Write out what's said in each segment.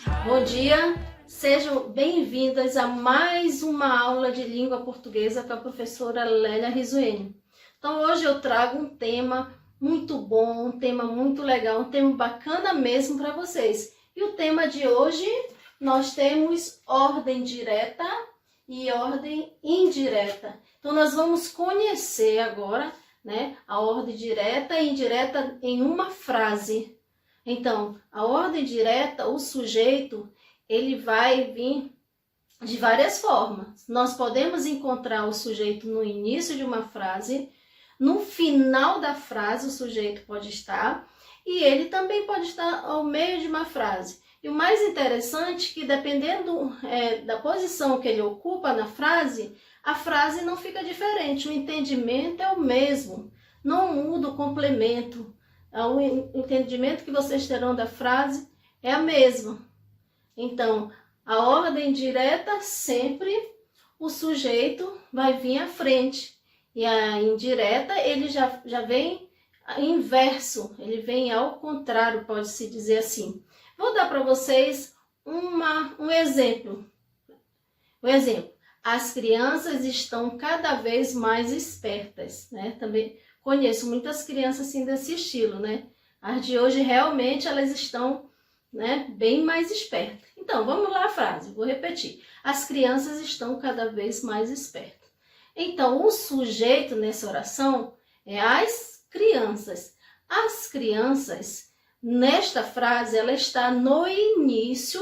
Bom dia, sejam bem-vindas a mais uma aula de língua portuguesa com a professora Lélia Risuênio. Então hoje eu trago um tema muito bom, um tema muito legal, um tema bacana mesmo para vocês. E o tema de hoje nós temos ordem direta e ordem indireta. Então nós vamos conhecer agora, né, a ordem direta e indireta em uma frase. Então, a ordem direta, o sujeito, ele vai vir de várias formas. Nós podemos encontrar o sujeito no início de uma frase, no final da frase o sujeito pode estar, e ele também pode estar ao meio de uma frase. E o mais interessante é que dependendo da posição que ele ocupa na frase, a frase não fica diferente, o entendimento é o mesmo, não muda o complemento. O entendimento que vocês terão da frase é a mesma. Então, a ordem direta, sempre o sujeito vai vir à frente. E a indireta, ele já vem inverso, ele vem ao contrário, pode-se dizer assim. Vou dar para vocês um exemplo. O exemplo, as crianças estão cada vez mais espertas, né? Também conheço muitas crianças assim desse estilo, né? As de hoje realmente elas estão, né, bem mais espertas. Então, vamos lá a frase, vou repetir. As crianças estão cada vez mais espertas. Então, o sujeito nessa oração é as crianças. As crianças, nesta frase, ela está no início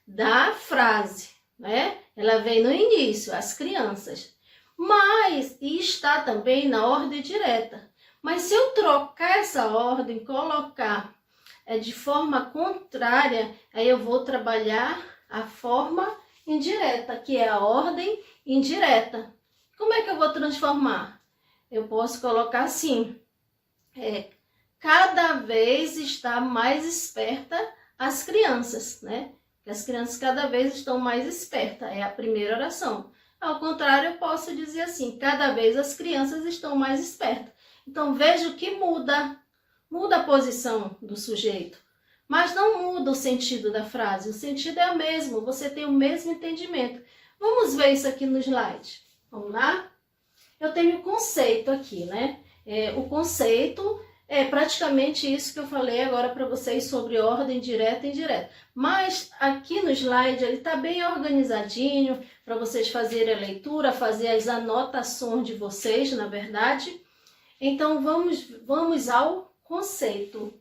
da frase, né? Ela vem no início, as crianças. Mas está também na ordem direta. Mas se eu trocar essa ordem, colocar de forma contrária, aí eu vou trabalhar a forma indireta, que é a ordem indireta. Como é que eu vou transformar? Eu posso colocar assim, cada vez está mais esperta as crianças, né? As crianças cada vez estão mais espertas, é a primeira oração. Ao contrário, eu posso dizer assim, cada vez as crianças estão mais espertas. Então, veja que muda a posição do sujeito, mas não muda o sentido da frase. O sentido é o mesmo, você tem o mesmo entendimento. Vamos ver isso aqui no slide. Vamos lá? Eu tenho o conceito aqui, né? O conceito é praticamente isso que eu falei agora para vocês sobre ordem direta e indireta. Mas aqui no slide ele está bem organizadinho para vocês fazerem a leitura, fazer as anotações de vocês, na verdade. Então vamos ao conceito.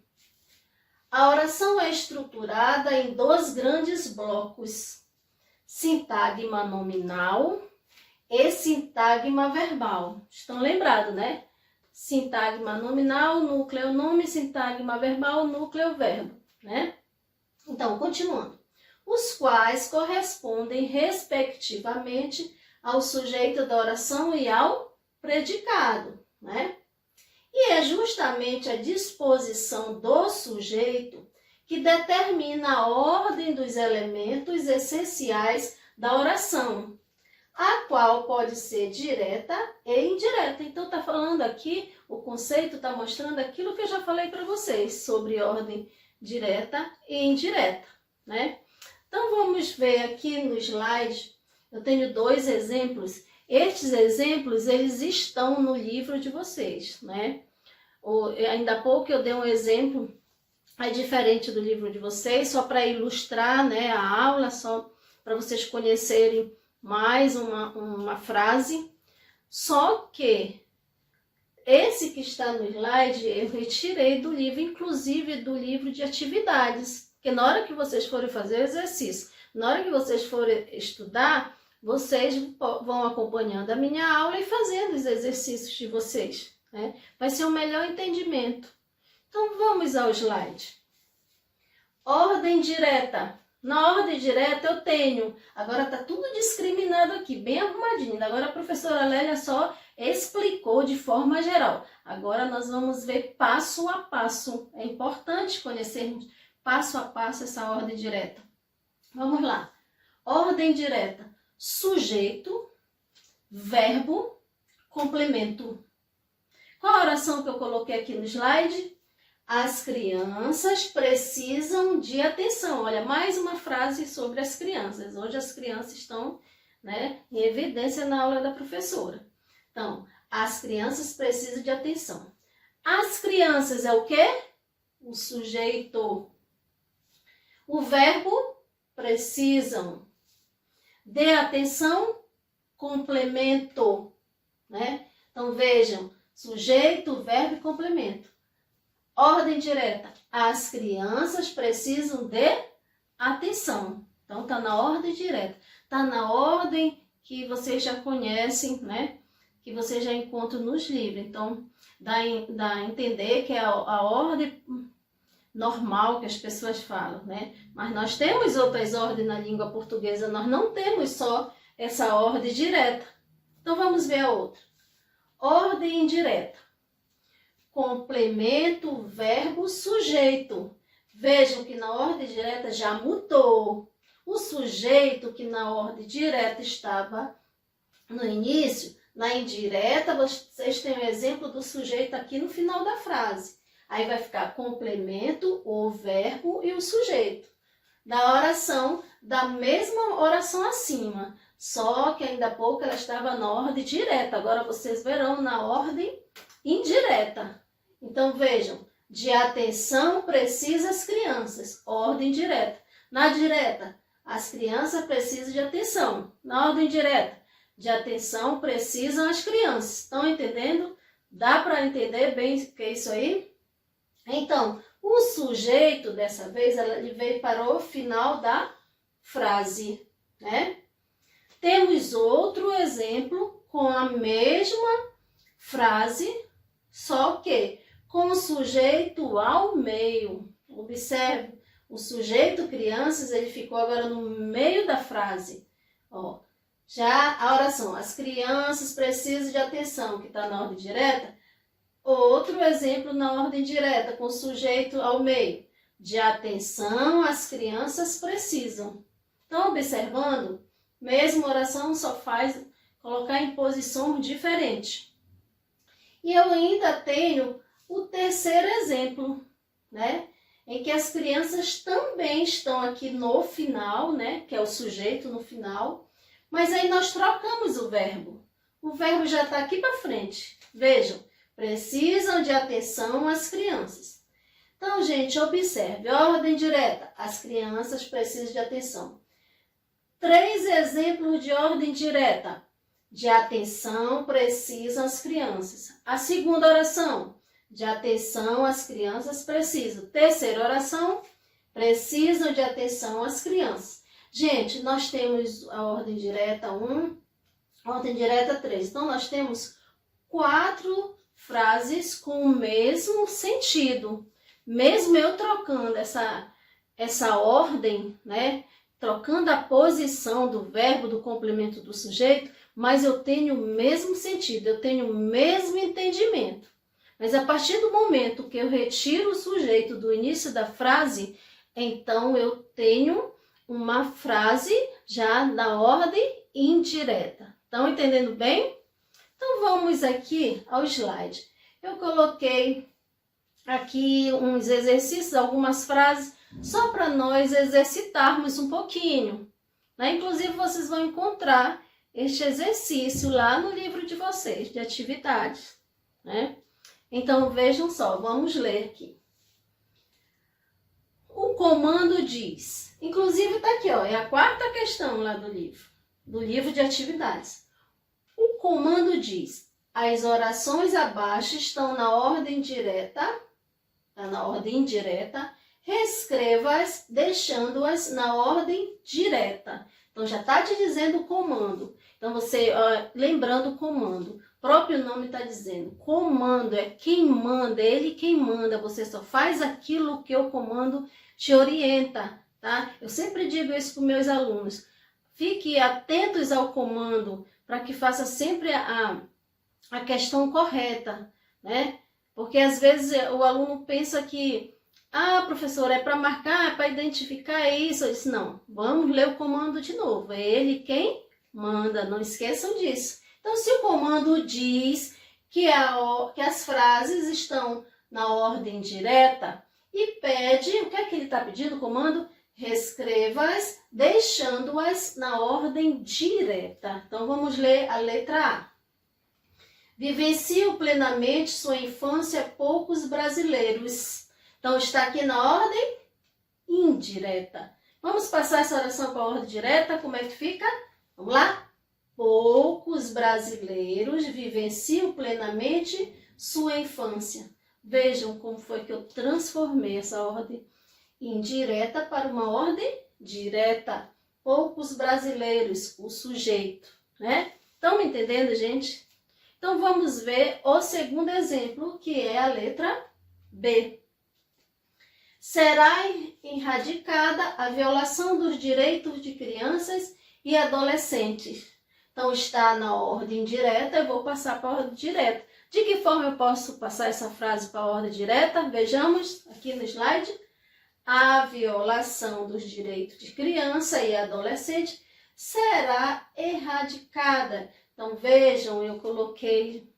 A oração é estruturada em dois grandes blocos: sintagma nominal e sintagma verbal. Estão lembrados, né? Sintagma nominal, núcleo nome, sintagma verbal, núcleo verbo, né? Então, continuando. Os quais correspondem, respectivamente, ao sujeito da oração e ao predicado, né? E é justamente a disposição do sujeito que determina a ordem dos elementos essenciais da oração, a qual pode ser direta e indireta. Então, está falando aqui, o conceito está mostrando aquilo que eu já falei para vocês sobre ordem direta e indireta, né? Então, vamos ver aqui no slide, eu tenho dois exemplos. Estes exemplos, eles estão no livro de vocês, né? Ainda há pouco eu dei um exemplo, é diferente do livro de vocês, só para ilustrar, né, a aula, só para vocês conhecerem mais uma frase. Só que esse que está no slide eu retirei do livro, inclusive do livro de atividades, porque na hora que vocês forem fazer o exercício, na hora que vocês forem estudar, vocês vão acompanhando a minha aula e fazendo os exercícios de vocês, né? Vai ser um melhor entendimento. Então vamos ao slide. Ordem direta. Na ordem direta eu tenho, agora está tudo discriminado aqui, bem arrumadinho. Agora a professora Lélia só explicou de forma geral. Agora nós vamos ver passo a passo. É importante conhecermos passo a passo essa ordem direta. Vamos lá. Ordem direta. Sujeito, verbo, complemento. Qual a oração que eu coloquei aqui no slide? As crianças precisam de atenção. Olha, mais uma frase sobre as crianças. Hoje as crianças estão, né, em evidência na aula da professora. Então, as crianças precisam de atenção. As crianças é o quê? O sujeito. O verbo precisam. De atenção, complemento, né? Então, vejam, sujeito, verbo e complemento. Ordem direta. As crianças precisam de atenção. Então, tá na ordem direta. Tá na ordem que vocês já conhecem, né? Que vocês já encontram nos livros. Então, dá a entender que é a ordem normal que as pessoas falam, né? Mas nós temos outras ordens na língua portuguesa, nós não temos só essa ordem direta. Então, vamos ver a outra. Ordem indireta. Complemento, verbo, sujeito. Vejam que na ordem direta já mudou. O sujeito que na ordem direta estava no início, na indireta, vocês têm o exemplo do sujeito aqui no final da frase. Aí vai ficar complemento, o verbo e o sujeito. Da oração, da mesma oração acima. Só que ainda há pouco ela estava na ordem direta. Agora vocês verão na ordem indireta. Então vejam, de atenção precisam as crianças. Ordem direta. Na direta, as crianças precisam de atenção. Na ordem direta, de atenção precisam as crianças. Estão entendendo? Dá para entender bem o que é isso aí? Então, o sujeito, dessa vez, ele veio para o final da frase, né? Temos outro exemplo com a mesma frase, só que com o sujeito ao meio. Observe, o sujeito crianças, ele ficou agora no meio da frase. Ó, já a oração, as crianças precisam de atenção, que está na ordem direta. Outro exemplo na ordem direta, com o sujeito ao meio. De atenção, as crianças precisam. Estão observando? Mesma oração só faz colocar em posição diferente. E eu ainda tenho o terceiro exemplo, né? Em que as crianças também estão aqui no final, né? Que é o sujeito no final. Mas aí nós trocamos o verbo. O verbo já está aqui para frente. Vejam. Precisam de atenção as crianças. Então, gente, observe. Ordem direta. As crianças precisam de atenção. 3 exemplos de ordem direta. De atenção precisam as crianças. A segunda oração. De atenção as crianças precisam. Terceira oração. Precisam de atenção as crianças. Gente, nós temos a ordem direta 1, ordem direta 3. Então, nós temos 4 frases com o mesmo sentido. Mesmo eu trocando essa ordem, né? Trocando a posição do verbo, do complemento do sujeito, mas eu tenho o mesmo sentido, eu tenho o mesmo entendimento. Mas a partir do momento que eu retiro o sujeito do início da frase, então eu tenho uma frase já na ordem indireta. Estão entendendo bem? Então, vamos aqui ao slide. Eu coloquei aqui uns exercícios, algumas frases, só para nós exercitarmos um pouquinho, né? Inclusive, vocês vão encontrar este exercício lá no livro de vocês, de atividades, né? Então, vejam só, vamos ler aqui. O comando diz, inclusive está aqui, ó, é a 4ª questão lá do livro de atividades. O comando diz, as orações abaixo estão na ordem direta, está na ordem indireta, reescreva-as deixando-as na ordem direta. Então, já está te dizendo o comando. Então, você, lembrando o comando, o próprio nome está dizendo, comando é quem manda, é ele quem manda, você só faz aquilo que o comando te orienta, tá? Eu sempre digo isso para os meus alunos, fique atentos ao comando, para que faça sempre a questão correta, né? Porque às vezes o aluno pensa que, professor, é para marcar, é para identificar, é isso. Eu disse, não, vamos ler o comando de novo. É ele quem manda, não esqueçam disso. Então, se o comando diz que as frases estão na ordem direta e pede, o que é que ele está pedindo? O comando, reescreva-as, deixando-as na ordem direta. Então, vamos ler a letra A. Vivencio plenamente sua infância poucos brasileiros. Então, está aqui na ordem indireta. Vamos passar essa oração para a ordem direta, como é que fica? Vamos lá? Poucos brasileiros vivenciam plenamente sua infância. Vejam como foi que eu transformei essa ordem indireta para uma ordem direta. Poucos brasileiros, o sujeito, né? Estão me entendendo, gente? Então, vamos ver o segundo exemplo, que é a letra B. Será erradicada a violação dos direitos de crianças e adolescentes. Então, está na ordem direta, eu vou passar para a ordem direta. De que forma eu posso passar essa frase para a ordem direta? Vejamos aqui no slide. A violação dos direitos de criança e adolescente será erradicada. Então, vejam, eu coloquei,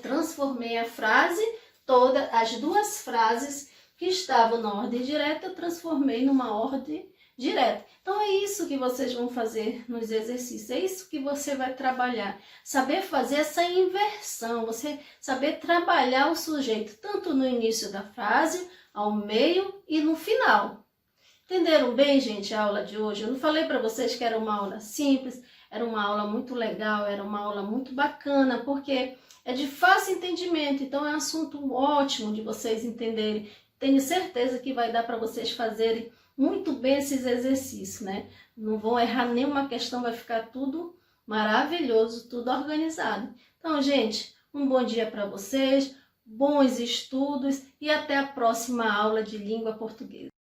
transformei a frase toda, as duas frases que estavam na ordem direta, eu transformei numa ordem direta. Então, é isso que vocês vão fazer nos exercícios, é isso que você vai trabalhar. Saber fazer essa inversão, você saber trabalhar o sujeito, tanto no início da frase, ao meio e no final. Entenderam bem, gente, a aula de hoje? Eu não falei para vocês que era uma aula simples, era uma aula muito legal, era uma aula muito bacana, porque é de fácil entendimento, então é um assunto ótimo de vocês entenderem. Tenho certeza que vai dar para vocês fazerem muito bem esses exercícios, né? Não vão errar nenhuma questão, vai ficar tudo maravilhoso, tudo organizado. Então, gente, um bom dia para vocês, bons estudos e até a próxima aula de língua portuguesa.